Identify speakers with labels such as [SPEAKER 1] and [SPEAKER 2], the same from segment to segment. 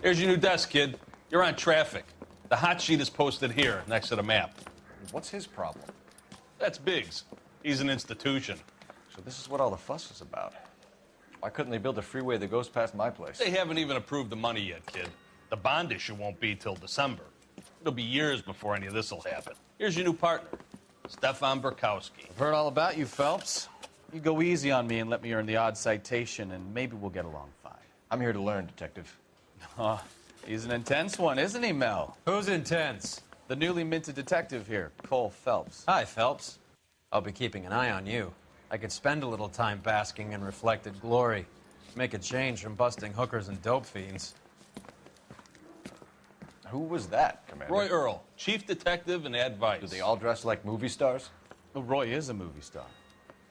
[SPEAKER 1] Here's your new desk, kid. You're on traffic. The hot sheet is posted here, next to the map.
[SPEAKER 2] What's his problem?
[SPEAKER 1] That's Biggs. He's an institution.
[SPEAKER 2] So this is what all the fuss is about. Why couldn't they build a freeway that goes past my place?
[SPEAKER 1] They haven't even approved the money yet, kid. The bond issue won't be till December. It'll be years before any of this will happen. Here's your new partner, Stefan Burkowski.
[SPEAKER 3] I've heard all about you, Phelps. You go easy on me and let me earn the odd citation, and maybe we'll get along fine.
[SPEAKER 2] I'm here to learn, Detective.
[SPEAKER 3] Oh, he's an intense one, isn't he, Mel?
[SPEAKER 4] Who's intense?
[SPEAKER 3] The newly minted detective here, Cole Phelps.
[SPEAKER 4] Hi, Phelps. I'll be keeping an eye on you. I could spend a little time basking in reflected glory. Make a change from busting hookers and dope fiends.
[SPEAKER 2] Who was that, Commander?
[SPEAKER 1] Roy Earl, chief detective and advice.
[SPEAKER 2] Do they all dress like movie stars?
[SPEAKER 3] Well, Roy is a movie star.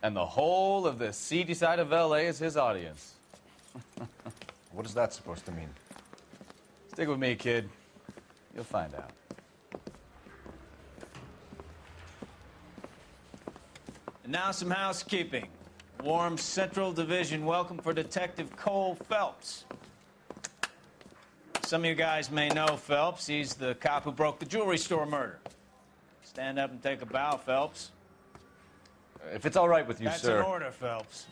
[SPEAKER 3] And the whole of the seedy side of L.A. is his audience.
[SPEAKER 2] What is that supposed to mean?
[SPEAKER 3] Stick with me, kid. You'll find out.
[SPEAKER 5] And now some housekeeping. Warm Central Division welcome for Detective Cole Phelps. Some of you guys may know Phelps. He's the cop who broke the jewelry store murder. Stand up and take a bow, Phelps.
[SPEAKER 2] If it's all right with you,
[SPEAKER 5] That's
[SPEAKER 2] sir.
[SPEAKER 5] an order, Phelps.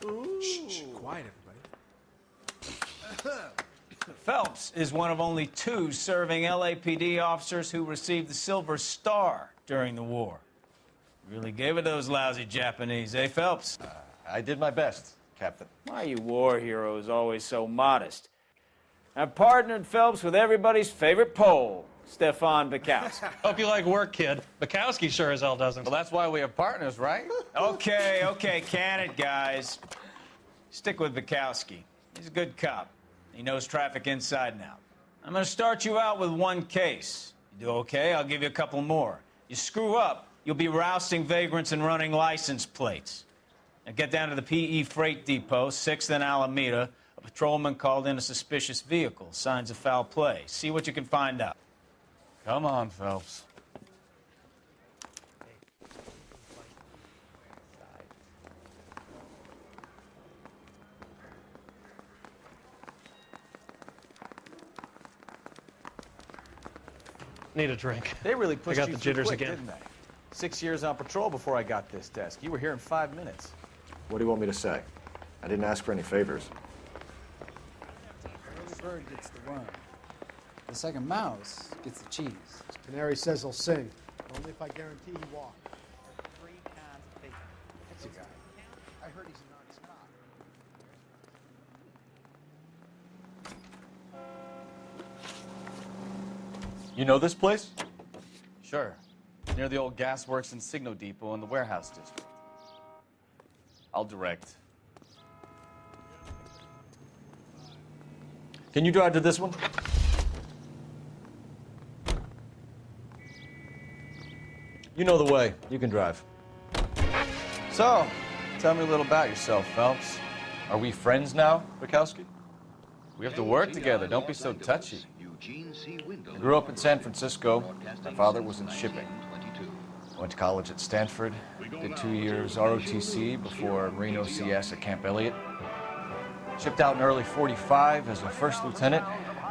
[SPEAKER 6] Shh, quiet, everybody.
[SPEAKER 5] Phelps is one of only 2 serving LAPD officers who received the Silver Star during the war. Really gave it those lousy Japanese, eh, Phelps?
[SPEAKER 2] I did my best, Captain.
[SPEAKER 5] Why are you war heroes always so modest? I've partnered Phelps with everybody's favorite Pole, Stefan Burkowski.
[SPEAKER 7] Hope you like work, kid. Bukowski sure as hell doesn't.
[SPEAKER 3] Well, that's why we have partners, right?
[SPEAKER 5] Okay, can it, guys. Stick with Bukowski. He's a good cop. He knows traffic inside and out. I'm going to start you out with 1 case. You do okay, I'll give you a couple more. You screw up, you'll be rousting vagrants and running license plates. Now get down to the PE Freight Depot, 6th and Alameda. A patrolman called in a suspicious vehicle. Signs of foul play. See what you can find out.
[SPEAKER 3] Come on, Phelps.
[SPEAKER 7] Need a drink.
[SPEAKER 3] They really pushed
[SPEAKER 7] got
[SPEAKER 3] you
[SPEAKER 7] the
[SPEAKER 3] through
[SPEAKER 7] jitters
[SPEAKER 3] quick,
[SPEAKER 7] again.
[SPEAKER 3] didn't they? 6 years on patrol before I got this desk. You were here in 5 minutes.
[SPEAKER 2] What do you want me to say? I didn't ask for any favors.
[SPEAKER 6] The bird gets the worm. The second mouse gets the cheese. Canary says he'll sing. Only if I guarantee he walks.
[SPEAKER 8] 3 cans of bacon.
[SPEAKER 6] That's a guy. I heard he's a nice cop.
[SPEAKER 2] You know this place?
[SPEAKER 3] Sure. Near the old gasworks and Signo Depot in the warehouse district. I'll direct.
[SPEAKER 2] Can you drive to this one? You know the way. You can drive.
[SPEAKER 3] So, tell me a little about yourself, Phelps.
[SPEAKER 2] Are we friends now, Bukowski?
[SPEAKER 3] We have to work together. Don't be so touchy.
[SPEAKER 2] I grew up in San Francisco. My father was in shipping. Went to college at Stanford. Did 2 years ROTC before Marine OCS at Camp Elliott. Shipped out in early '45 as a first lieutenant.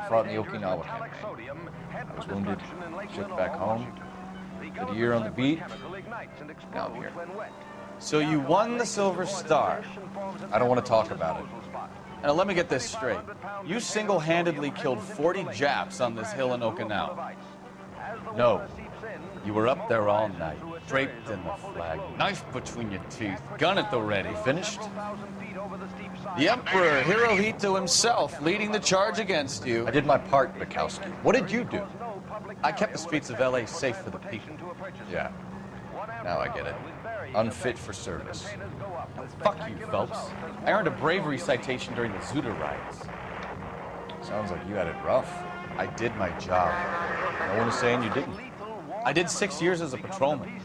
[SPEAKER 2] Fought in the Okinawa campaign. I was wounded. Shipped back home. Did a year on the beat. Now I'm here.
[SPEAKER 3] So you won the Silver Star.
[SPEAKER 2] I don't want to talk about it.
[SPEAKER 3] Now let me get this straight. You single-handedly killed 40 Japs on this hill in Okinawa.
[SPEAKER 2] No.
[SPEAKER 3] You were up there all night, draped in the flag, knife between your teeth, gun at the ready.
[SPEAKER 2] Finished?
[SPEAKER 3] The Emperor Hirohito himself leading the charge against you.
[SPEAKER 2] I did my part, Bukowski. What did you do?
[SPEAKER 3] I kept the streets of L.A. safe for the people.
[SPEAKER 2] Yeah. Now I get it. Unfit for service.
[SPEAKER 3] Fuck you, Phelps. I earned a bravery citation during the Zuda riots.
[SPEAKER 2] Sounds like you had it rough.
[SPEAKER 3] I did my job.
[SPEAKER 2] No one is saying you didn't.
[SPEAKER 3] I did 6 years as a patrolman.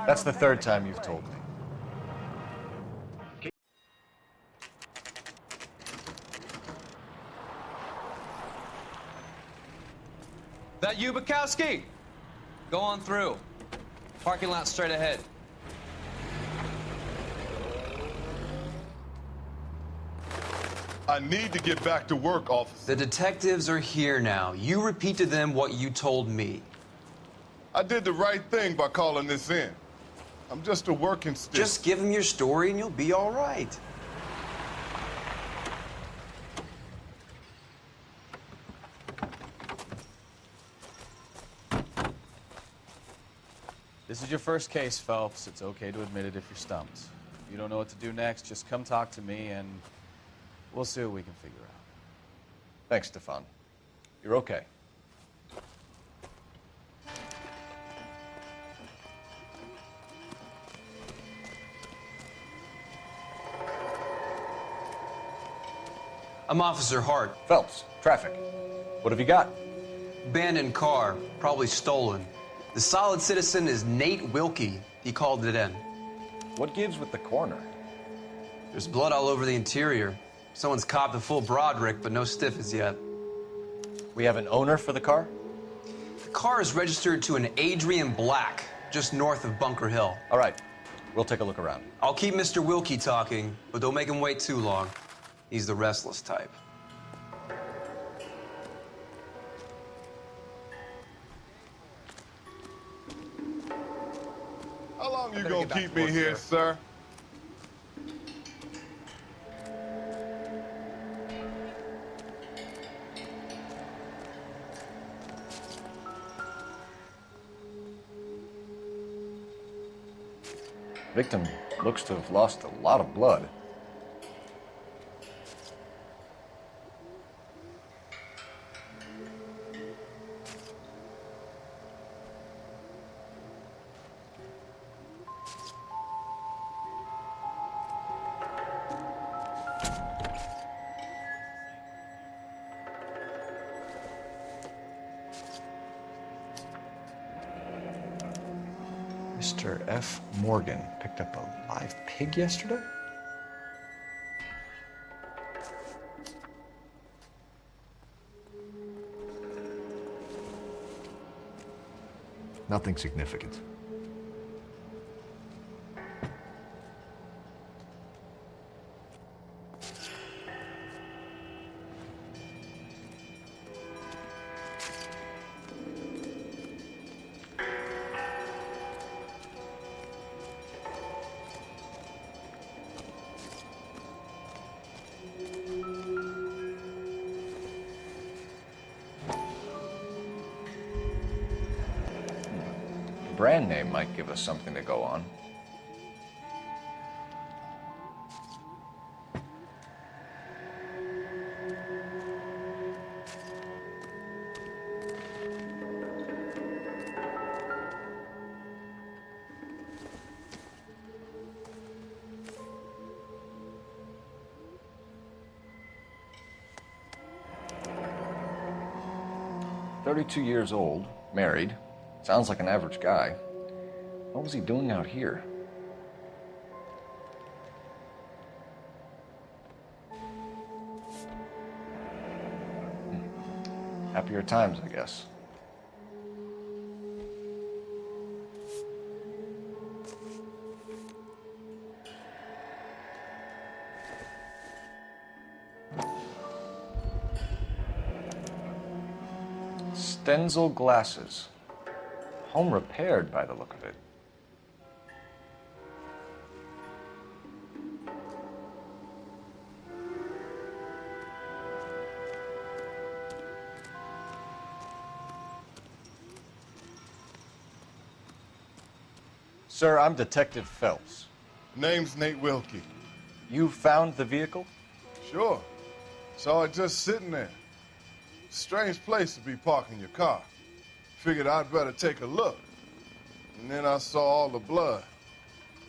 [SPEAKER 2] That's the 3rd time you've told me.
[SPEAKER 4] That you, Bukowski? Go on through. Parking lot straight ahead.
[SPEAKER 9] I need to get back to work, officer.
[SPEAKER 10] The detectives are here now. You repeat to them what you told me.
[SPEAKER 9] I did the right thing by calling this in. I'm just a working stick.
[SPEAKER 10] Just give them your story and you'll be all right.
[SPEAKER 3] This is your first case, Phelps. It's okay to admit it if you're stumped. If you don't know what to do next, just come talk to me and we'll see what we can figure out.
[SPEAKER 2] Thanks, Stefan. You're okay.
[SPEAKER 10] I'm Officer Hart.
[SPEAKER 2] Phelps, traffic. What have you got?
[SPEAKER 10] Abandoned car, probably stolen. The solid citizen is Nate Wilkie. He called it in.
[SPEAKER 2] What gives with the coroner?
[SPEAKER 10] There's blood all over the interior. Someone's copped a full Broderick, but no stiff as yet.
[SPEAKER 2] We have an owner for the car?
[SPEAKER 10] The car is registered to an Adrian Black, just north of Bunker Hill.
[SPEAKER 2] All right, we'll take a look around.
[SPEAKER 10] I'll keep Mr. Wilkie talking, but don't make him wait too long. He's the restless type.
[SPEAKER 9] How long you gonna keep me here, sir?
[SPEAKER 2] Victim looks to have lost a lot of blood. Mr. F. Morgan picked up a live pig yesterday? Nothing significant. Brand name might give us something to go on. "32 years old, married. Sounds like an average guy. What was he doing out here?" Happier times, I guess. Stenzel glasses. Home repaired by the look of it. Sir, I'm Detective Phelps.
[SPEAKER 9] Name's Nate Wilkie.
[SPEAKER 2] You found the vehicle?
[SPEAKER 9] Sure. Saw it just sitting there. Strange place to be parking your car. Figured I'd better take a look. And then I saw all the blood.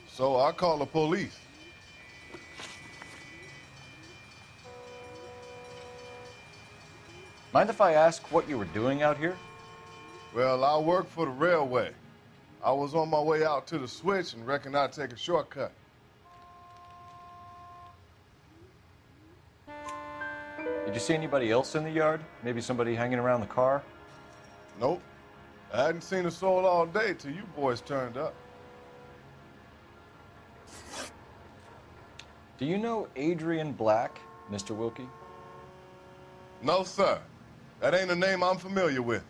[SPEAKER 9] So I called the police.
[SPEAKER 2] Mind if I ask what you were doing out here?
[SPEAKER 9] Well, I work for the railway. I was on my way out to the switch and reckoned I'd take a shortcut.
[SPEAKER 2] Did you see anybody else in the yard? Maybe somebody hanging around the car?
[SPEAKER 9] Nope. I hadn't seen a soul all day till you boys turned up.
[SPEAKER 2] Do you know Adrian Black? Mr. Wilkie?
[SPEAKER 9] No, sir. That ain't a name I'm familiar with.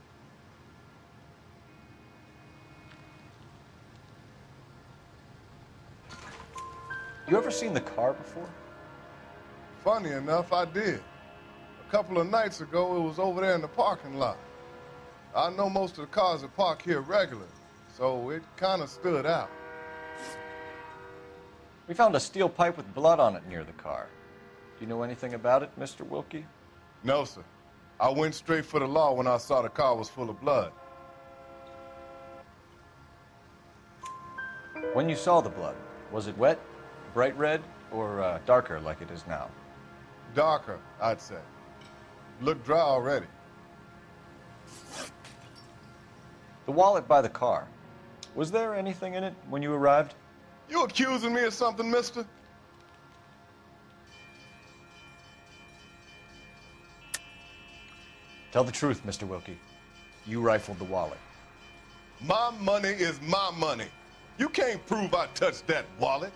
[SPEAKER 2] You ever seen the car before?
[SPEAKER 9] Funny enough, I did. A couple of nights ago, it was over there in the parking lot. I know most of the cars are parked here regularly, so it kind of stood out.
[SPEAKER 2] We found a steel pipe with blood on it near the car. Do you know anything about it, Mr. Wilkie?
[SPEAKER 9] No, sir. I went straight for the law when I saw the car was full of blood.
[SPEAKER 2] When you saw the blood, was it wet, bright red, or darker like it is now?
[SPEAKER 9] Darker, I'd say. Looked dry already.
[SPEAKER 2] The wallet by the car, was there anything in it when you arrived?
[SPEAKER 9] You accusing me of something, mister?
[SPEAKER 2] Tell the truth, Mr. Wilkie. You rifled the wallet.
[SPEAKER 9] My money is my money. You can't prove I touched that wallet.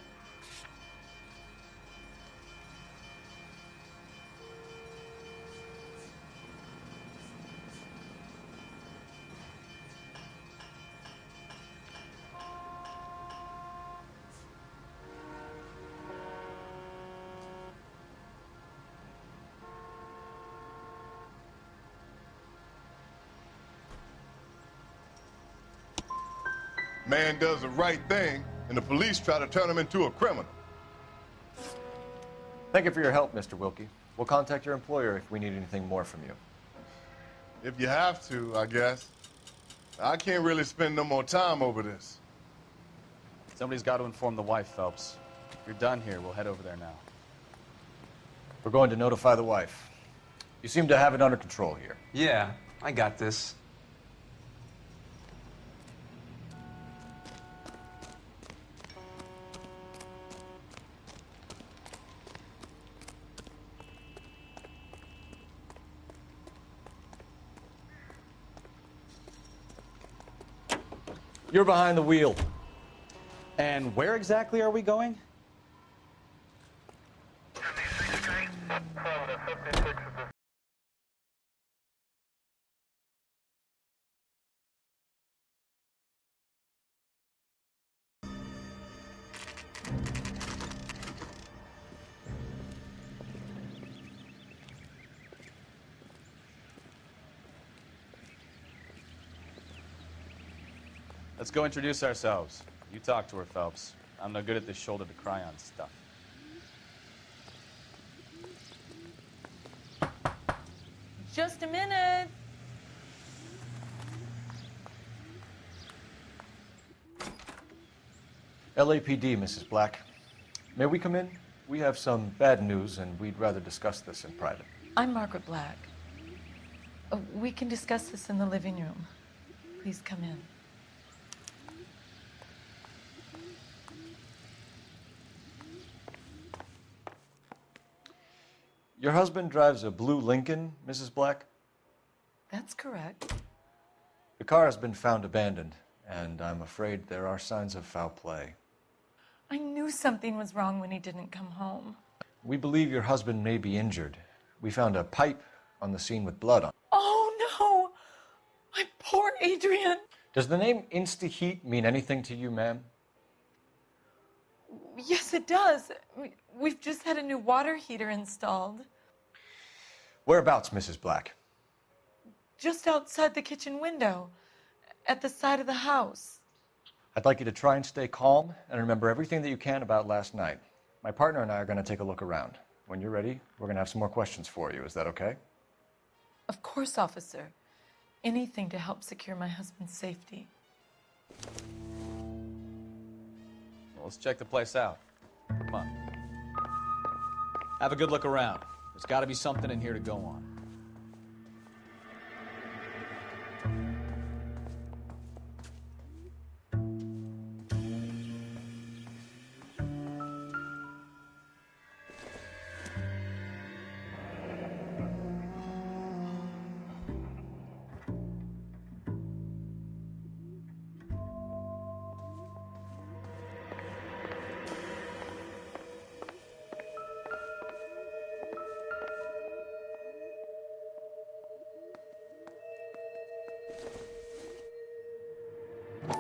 [SPEAKER 9] Man does the right thing, and the police try to turn him into a criminal.
[SPEAKER 2] Thank you for your help, Mr. Wilkie. We'll contact your employer if we need anything more from you.
[SPEAKER 9] If you have to, I guess. I can't really spend no more time over this.
[SPEAKER 3] Somebody's got to inform the wife, Phelps. If you're done here, we'll head over there now.
[SPEAKER 2] We're going to notify the wife. You seem to have it under control here.
[SPEAKER 10] Yeah, I got this.
[SPEAKER 2] You're behind the wheel.
[SPEAKER 3] And where exactly are we going? Let's go introduce ourselves. You talk to her, Phelps. I'm no good at this shoulder to cry on stuff.
[SPEAKER 11] Just a minute.
[SPEAKER 2] LAPD, Mrs. Black. May we come in? We have some bad news, and we'd rather discuss this in private.
[SPEAKER 11] I'm Margaret Black. We can discuss this in the living room. Please come in.
[SPEAKER 2] Your husband drives a blue Lincoln, Mrs. Black?
[SPEAKER 11] That's correct.
[SPEAKER 2] The car has been found abandoned, and I'm afraid there are signs of foul play.
[SPEAKER 11] I knew something was wrong when he didn't come home.
[SPEAKER 2] We believe your husband may be injured. We found a pipe on the scene with blood on it.
[SPEAKER 11] Oh, no! My poor Adrian!
[SPEAKER 2] Does the name Insta-Heat mean anything to you, ma'am?
[SPEAKER 11] Yes, it does. We've just had a new water heater installed.
[SPEAKER 2] Whereabouts, Mrs. Black?
[SPEAKER 11] Just outside the kitchen window, at the side of the house.
[SPEAKER 2] I'd like you to try and stay calm and remember everything that you can about last night. My partner and I are going to take a look around. When you're ready, we're going to have some more questions for you. Is that okay?
[SPEAKER 11] Of course, officer. Anything to help secure my husband's safety.
[SPEAKER 3] Well, let's check the place out. Come on. Have a good look around. There's got to be something in here to go on.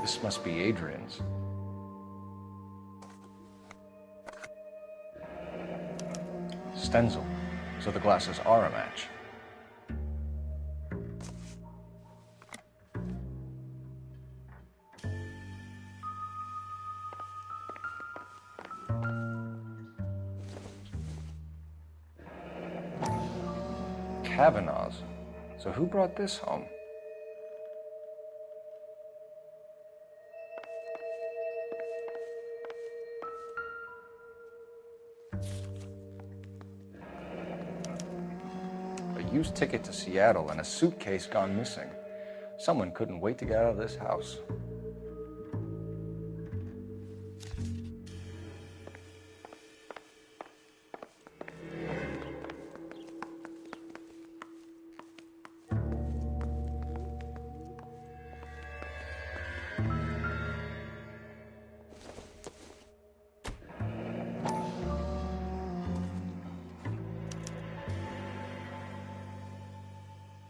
[SPEAKER 2] This must be Adrian's. Stenzel. So the glasses are a match. Kavanaugh's. So who brought this home? A used ticket to Seattle and a suitcase gone missing. Someone couldn't wait to get out of this house.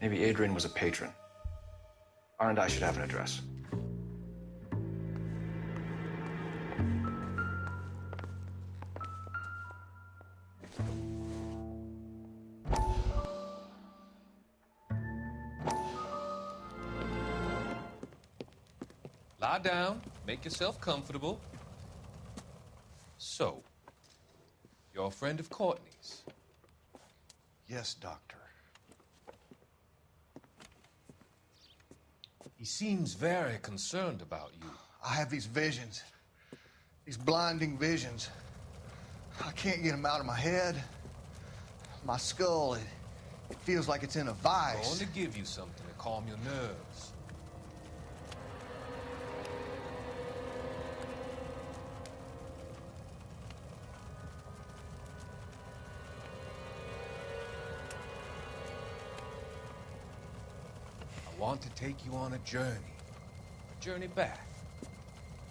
[SPEAKER 2] Maybe Adrian was a patron. R&I should have an address.
[SPEAKER 12] Lie down, make yourself comfortable. So, you're a friend of Courtney's?
[SPEAKER 13] Yes, Doctor.
[SPEAKER 12] He seems very concerned about you.
[SPEAKER 13] I have these visions, these blinding visions. I can't get them out of my head. My skull, it feels like it's in a
[SPEAKER 12] I'm
[SPEAKER 13] vice.
[SPEAKER 12] going to give you something to calm your nerves. I want to take you on a journey back.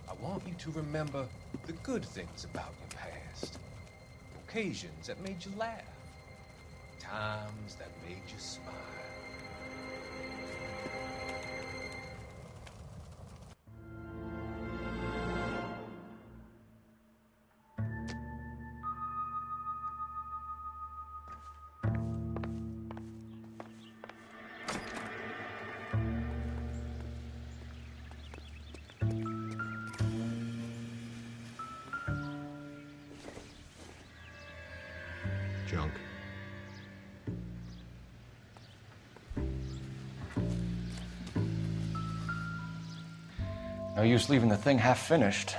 [SPEAKER 12] I want you to remember the good things about your past, occasions that made you laugh, times that made you smile.
[SPEAKER 2] Junk. No use leaving the thing half finished.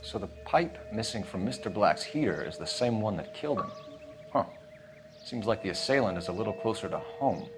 [SPEAKER 2] So the pipe missing from Mr. Black's heater is the same one that killed him. Huh. Seems like the assailant is a little closer to home.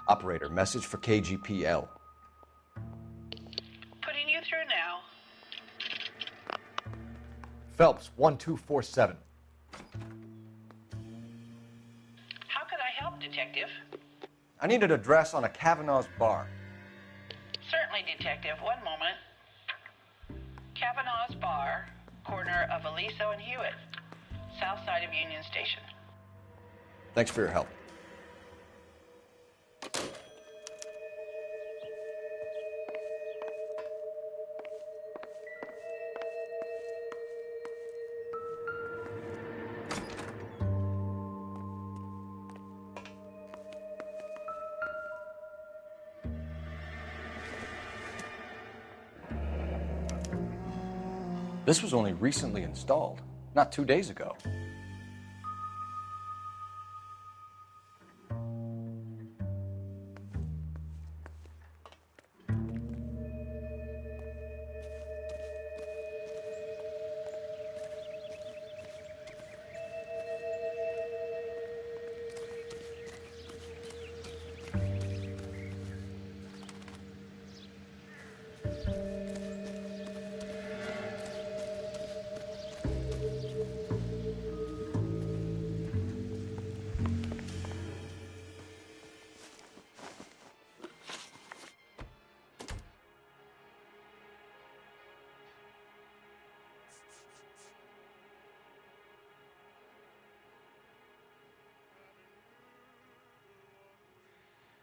[SPEAKER 2] Operator, message for KGPL.
[SPEAKER 8] Putting you through now.
[SPEAKER 2] Phelps, 1247.
[SPEAKER 8] How can I help, Detective?
[SPEAKER 2] I need an address on a Kavanaugh's bar.
[SPEAKER 8] Certainly. Certainly, Detective. One moment. Kavanaugh's Bar, corner of Aliso and Hewitt, south side of Union Station.
[SPEAKER 2] Thanks for your help. This was only recently installed, not 2 days ago.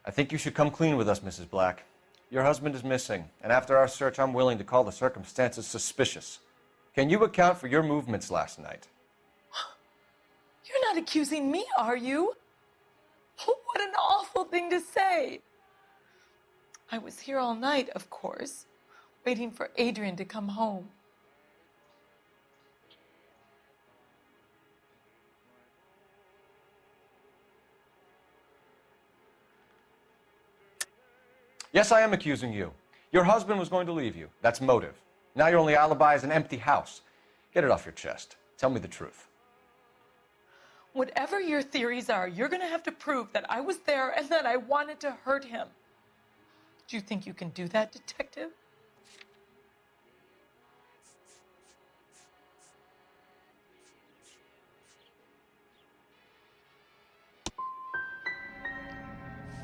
[SPEAKER 2] I think you should come clean with us, Mrs. Black. Your husband is missing, and after our search, I'm willing to call the circumstances suspicious. Can you account for your movements last night?
[SPEAKER 11] You're not accusing me, are you? What an awful thing to say. I was here all night, of course, waiting for Adrian to come home.
[SPEAKER 2] Yes, I am accusing you. Your husband was going to leave you. That's motive. Now your only alibi is an empty house. Get it off your chest. Tell me the truth.
[SPEAKER 11] Whatever your theories are, you're going to have to prove that I was there and that I wanted to hurt him. Do you think you can do that, Detective?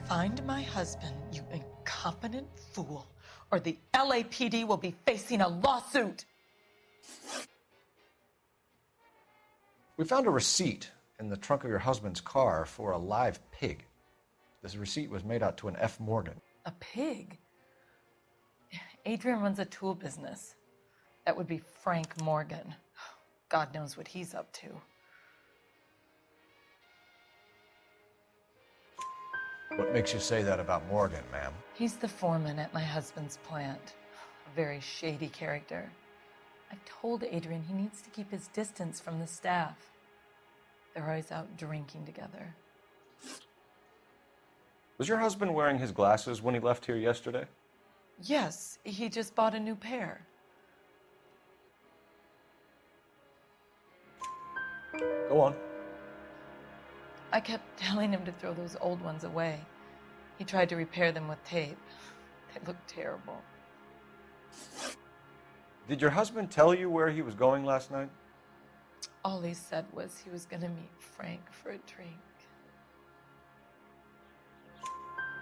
[SPEAKER 11] Find my husband, you incompetent fool, or the LAPD will be facing a lawsuit.
[SPEAKER 2] We found a receipt in the trunk of your husband's car for a live pig. This receipt was made out to an F. Morgan.
[SPEAKER 11] A pig? Adrian runs a tool business. That would be Frank Morgan. God knows what he's up to.
[SPEAKER 2] What makes you say that about Morgan, ma'am?
[SPEAKER 11] He's the foreman at my husband's plant. A very shady character. I've told Adrian he needs to keep his distance from the staff. They're always out drinking together.
[SPEAKER 2] Was your husband wearing his glasses when he left here yesterday?
[SPEAKER 11] Yes, he just bought a new pair.
[SPEAKER 2] Go on.
[SPEAKER 11] I kept telling him to throw those old ones away. He tried to repair them with tape. They looked terrible.
[SPEAKER 2] Did your husband tell you where he was going last night?
[SPEAKER 11] All he said was he was going to meet Frank for a drink.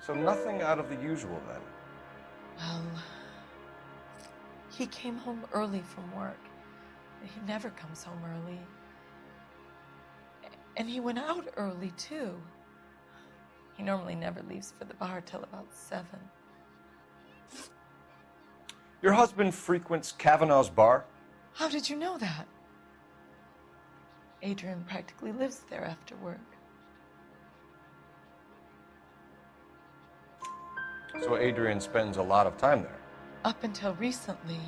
[SPEAKER 2] So nothing out of the usual then?
[SPEAKER 11] Well, he came home early from work. He never comes home early. And he went out early, too. He normally never leaves for the bar till about 7.
[SPEAKER 2] Your husband frequents Kavanaugh's bar?
[SPEAKER 11] How did you know that? Adrian practically lives there after work.
[SPEAKER 2] So Adrian spends a lot of time there?
[SPEAKER 11] Up until recently,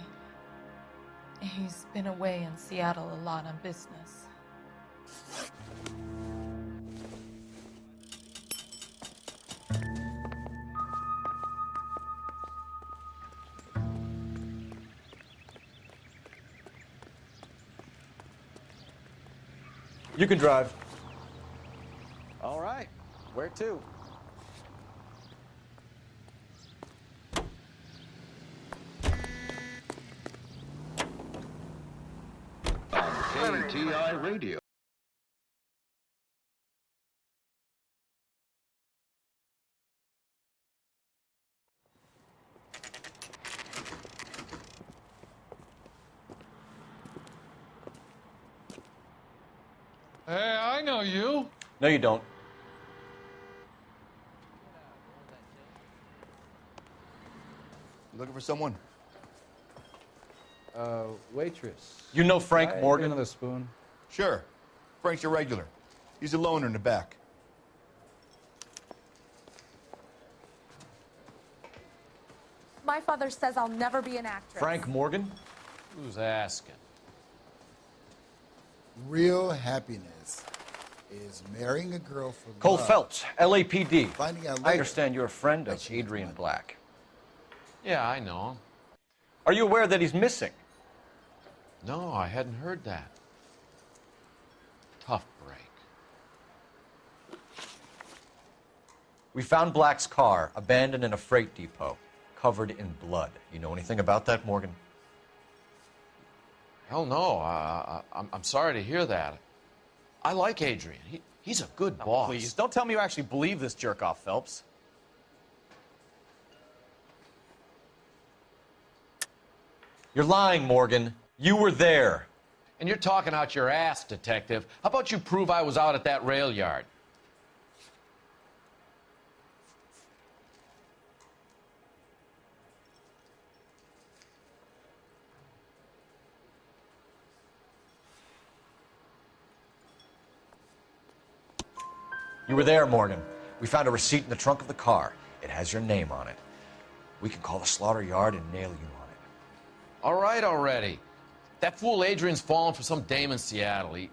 [SPEAKER 11] he's been away in Seattle a lot on business.
[SPEAKER 2] You can drive.
[SPEAKER 3] All right. Where to?
[SPEAKER 14] KTI Radio.
[SPEAKER 12] Hey, I know you.
[SPEAKER 2] No, you don't.
[SPEAKER 14] Looking for someone?
[SPEAKER 6] Waitress.
[SPEAKER 2] You know Frank
[SPEAKER 6] Can I
[SPEAKER 2] Morgan?
[SPEAKER 6] get another spoon.
[SPEAKER 14] Sure. Frank's a regular. He's a loner in the back.
[SPEAKER 15] My father says I'll never be an actress.
[SPEAKER 2] Frank Morgan?
[SPEAKER 3] Who's asking?
[SPEAKER 16] Real happiness is marrying a girl for
[SPEAKER 2] Cole
[SPEAKER 16] love.
[SPEAKER 2] Phelps, LAPD.
[SPEAKER 16] Finding out
[SPEAKER 2] I
[SPEAKER 16] later
[SPEAKER 2] understand you're a friend
[SPEAKER 16] that
[SPEAKER 2] of
[SPEAKER 16] she needs
[SPEAKER 2] Adrian
[SPEAKER 16] money.
[SPEAKER 2] Black.
[SPEAKER 3] Yeah, I know him.
[SPEAKER 2] Are you aware that he's missing?
[SPEAKER 3] No, I hadn't heard that. Tough break.
[SPEAKER 2] We found Black's car abandoned in a freight depot, covered in blood. You know anything about that, Morgan?
[SPEAKER 3] Hell no. I'm sorry to hear that. I like Adrian. He's a good boss.
[SPEAKER 2] Please, don't tell me you actually believe this jerk-off, Phelps. You're lying, Morgan. You were there.
[SPEAKER 3] And you're talking out your ass, detective. How about you prove I was out at that rail yard?
[SPEAKER 2] You were there, Morgan. We found a receipt in the trunk of the car. It has your name on it. We can call the slaughter yard and nail you on it.
[SPEAKER 3] All right already. That fool Adrian's fallen for some dame in Seattle. He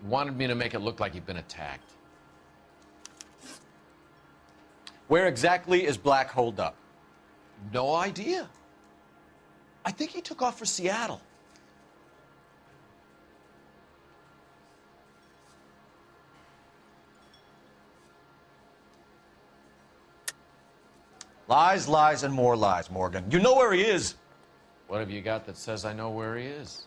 [SPEAKER 3] wanted me to make it look like he'd been attacked.
[SPEAKER 2] Where exactly is Black holed up?
[SPEAKER 3] No idea. I think he took off for Seattle.
[SPEAKER 2] Lies, lies, and more lies, Morgan. You know where he is.
[SPEAKER 3] What have you got that says I know where he is?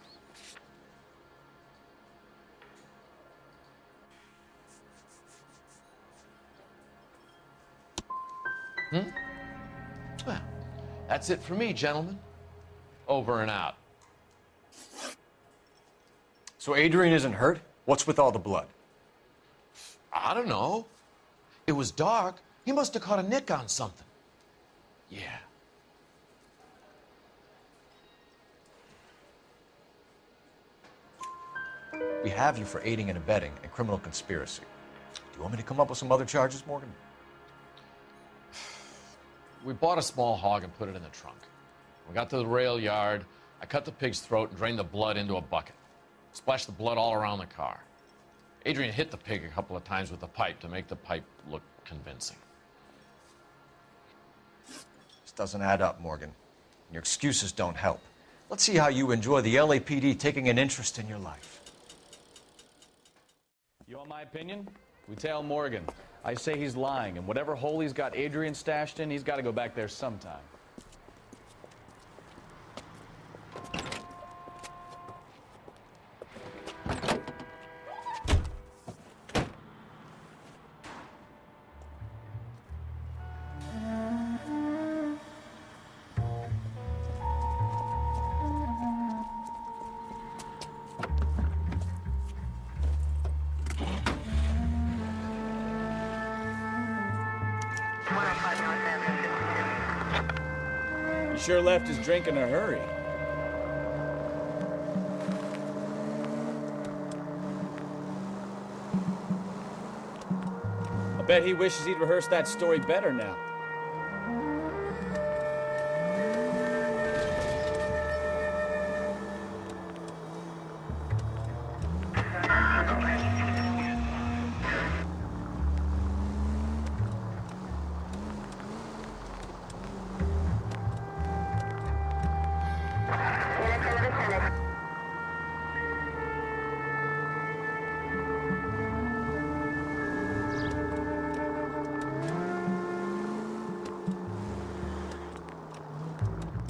[SPEAKER 3] Well, that's it for me, gentlemen. Over and out.
[SPEAKER 2] So Adrian isn't hurt? What's with all the blood?
[SPEAKER 3] I don't know. It was dark. He must have caught a nick on something. Yeah.
[SPEAKER 2] We have you for aiding and abetting and criminal conspiracy. Do you want me to come up with some other charges, Morgan?
[SPEAKER 3] We bought a small hog and put it in the trunk. We got to the rail yard. I cut the pig's throat and drained the blood into a bucket. Splashed the blood all around the car. Adrian hit the pig a couple of times with the pipe to make the pipe look convincing.
[SPEAKER 2] This doesn't add up, Morgan. Your excuses don't help. Let's see how you enjoy the LAPD taking an interest in your life.
[SPEAKER 17] You want my opinion? We tell Morgan. I say he's lying, and whatever hole he's got Adrian stashed in, he's got to go back there sometime. He sure left his drink in a hurry. I bet he wishes he'd rehearsed that story better now.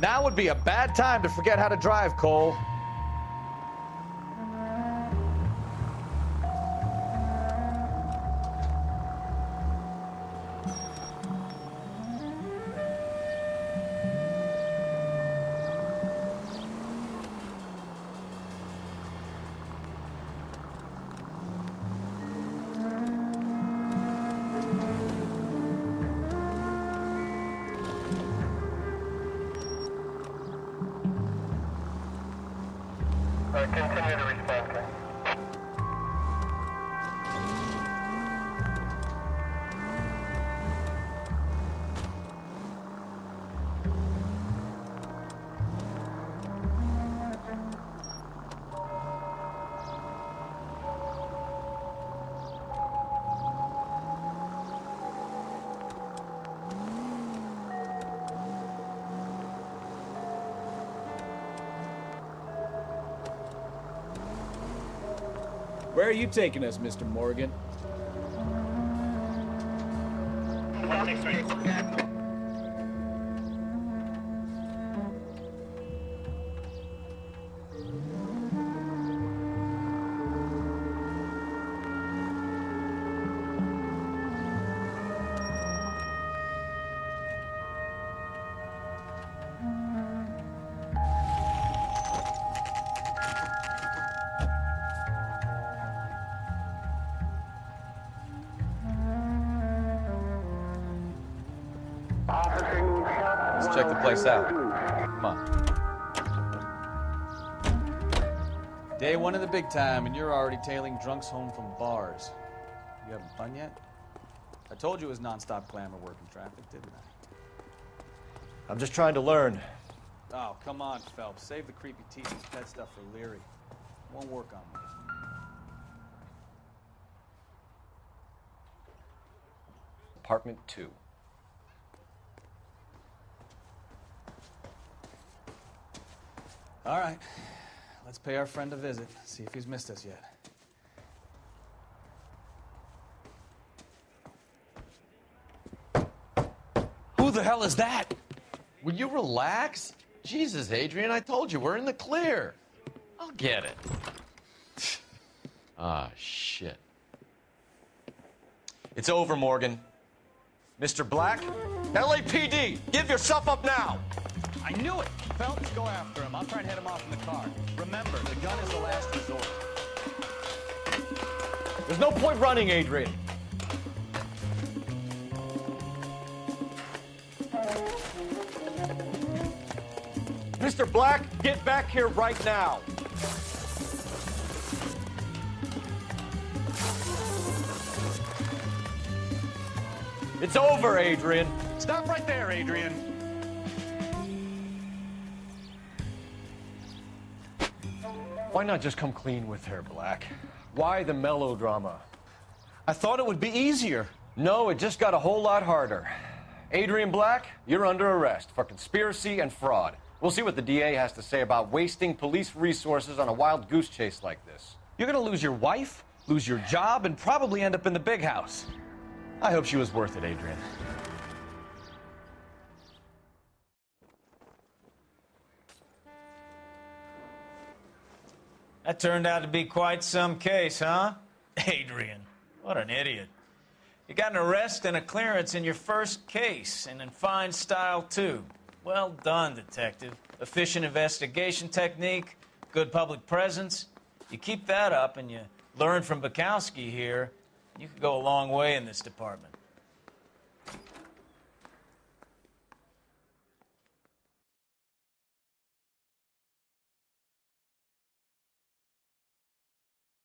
[SPEAKER 17] Now would be a bad time to forget how to drive, Cole.
[SPEAKER 18] Continue to respond, sir.
[SPEAKER 17] Where are you taking us, Mr. Morgan?
[SPEAKER 2] Let's check the place out. Come on.
[SPEAKER 17] Day one of the big time, and you're already tailing drunks home from bars. You having fun yet? I told you it was nonstop glamour working traffic, didn't I?
[SPEAKER 2] I'm just trying to learn.
[SPEAKER 17] Oh, come on, Phelps. Save the creepy teeth and pet stuff for Leary. Won't work on me.
[SPEAKER 2] Apartment 2.
[SPEAKER 17] All right. Let's pay our friend a visit, see if he's missed us yet.
[SPEAKER 3] Who the hell is that? Will you relax? Jesus, Adrian, I told you, we're in the clear. I'll get it. Ah, shit.
[SPEAKER 2] It's over, Morgan. Mr. Black? LAPD, give yourself up now!
[SPEAKER 17] I knew it! Phelps, go after him. I'll try and head him off in the car. Remember, the gun is the last resort.
[SPEAKER 2] There's no point running, Adrian. Mr. Black, get back here right now. It's over, Adrian.
[SPEAKER 17] Stop right there, Adrian.
[SPEAKER 2] Why not just come clean with her, Black? Why the melodrama?
[SPEAKER 17] I thought it would be easier.
[SPEAKER 2] No, it just got a whole lot harder. Adrian Black, you're under arrest for conspiracy and fraud. We'll see what the DA has to say about wasting police resources on a wild goose chase like this.
[SPEAKER 17] You're gonna lose your wife, lose your job, and probably end up in the big house. I hope she was worth it, Adrian.
[SPEAKER 5] That turned out to be quite some case, huh? Adrian, what an idiot. You got an arrest and a clearance in your first case, and in fine style, too. Well done, detective. Efficient investigation technique, good public presence. You keep that up and you learn from Bukowski here, you could go a long way in this department.